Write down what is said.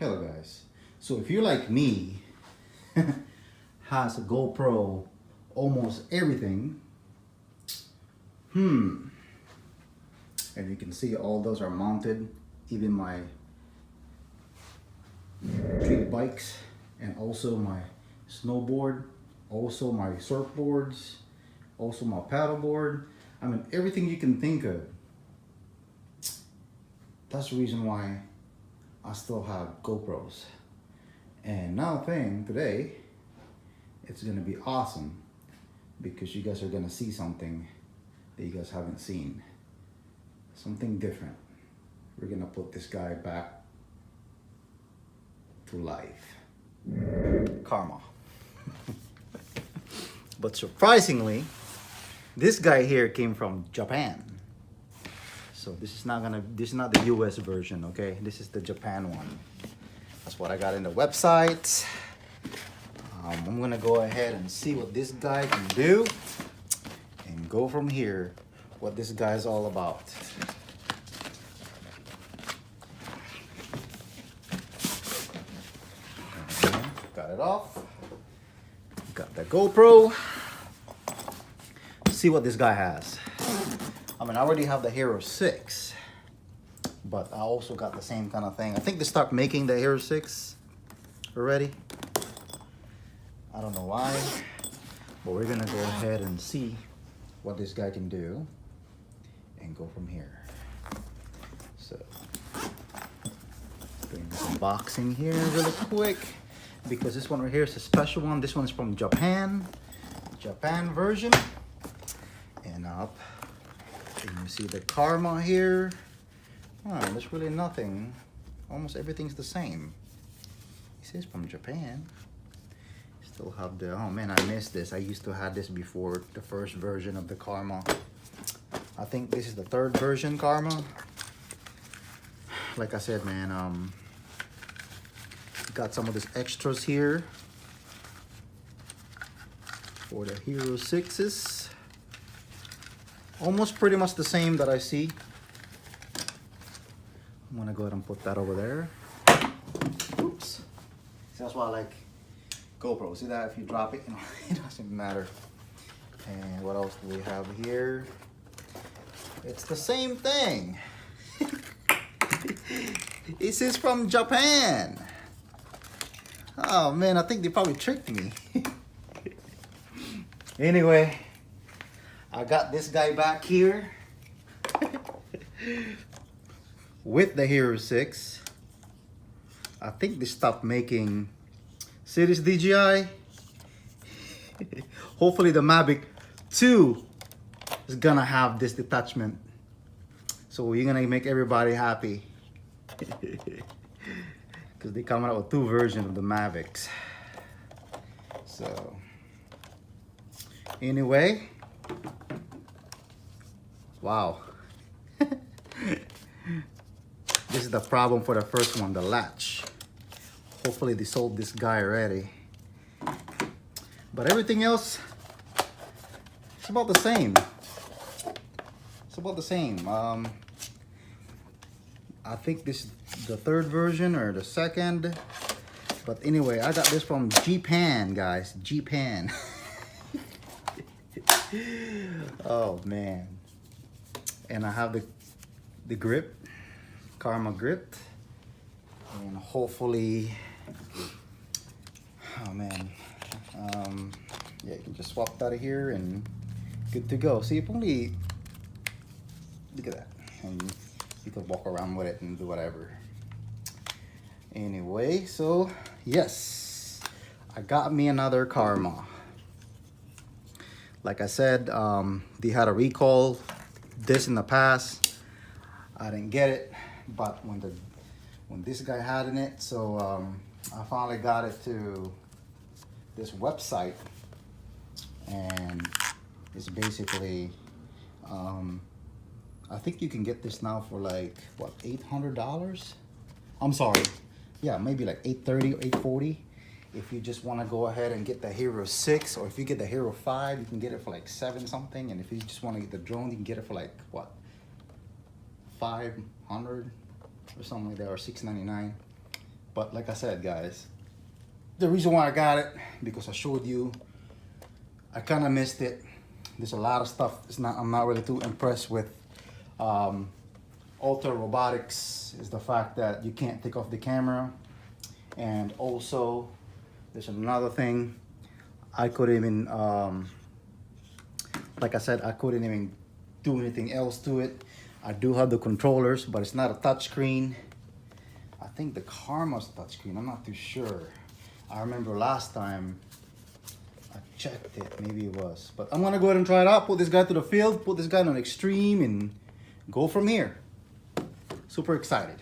Hello guys. So if you're like me, has a GoPro almost everything, and you can see all those are mounted, even my 3 bikes and also my snowboard, also my surfboards, also my paddleboard. I mean everything you can think of. That's the reason why I still have GoPros. And now today, it's gonna be awesome because you guys are gonna see something that you guys haven't seen. Something different. We're gonna put this guy back to life. Karma. But surprisingly, this guy here came from Japan. So this is not the US version, okay? This is the Japan one. That's what I got in the website. I'm gonna go ahead and see what this guy can do and go from here, what this guy is all about. Okay, got it off. Got the GoPro. See what this guy has. I mean, I already have the Hero 6, but I also got the same kind of thing. I think they stopped making the Hero 6 already. I don't know why, but we're gonna go ahead and see what this guy can do and go from here. So, doing this unboxing here really quick because this one right here is a special one. This one's from Japan version, and up. And you see the Karma here. Oh, there's really nothing. Almost everything's the same. It says from Japan. Still have the, oh man, I missed this. I used to have this before, the first version of the Karma. I think this is the 3rd version Karma. Like I said, man, got some of these extras here for the Hero 6s. Almost pretty much the same that I see. I'm gonna go ahead and put that over there. Oops. See, that's why I like GoPro. See that if you drop it, it doesn't matter. And what else do we have here? It's the same thing. This is from Japan. Oh man, I think they probably tricked me. Anyway, I got this guy back here with the Hero 6. I think they stopped making series DJI. Hopefully the Mavic 2 is gonna have this detachment. So you're gonna make everybody happy. Because they come out with 2 versions of the Mavics. So anyway. Wow. This is the problem for the first one, the latch. Hopefully they sold this guy already. But everything else, it's about the same. It's about the same. I think this is the 3rd version or the 2nd. But anyway, I got this from Japan, guys. Japan. Oh man. And I have the grip, Karma grip, and hopefully, oh man, yeah, you can just swap that out of here and good to go. See, if only, look at that, and you could walk around with it and do whatever. Anyway, so yes, I got me another Karma. Like I said, they had a recall this in the past. I didn't get it, but when this guy had in it, so I finally got it to this website, and it's basically I think you can get this now for like what, $800. I'm sorry, yeah, maybe like $830 or $840 if you just want to go ahead and get the Hero 6, or if you get the Hero 5, you can get it for like 7 something. And if you just want to get the drone, you can get it for like what, 500 or something like that, or $699. But like I said, guys, the reason why I got it, because I showed you, I kind of missed it. There's a lot of stuff. I'm not really too impressed with Ultra Robotics. Is the fact that you can't take off the camera, and also there's another thing. I couldn't even, like I said, I couldn't even do anything else to it. I do have the controllers, but it's not a touch screen. I think the Karma's touchscreen. I'm not too sure. I remember last time I checked it, maybe it was. But I'm gonna go ahead and try it out. Put this guy to the field, put this guy on extreme, and go from here. Super excited.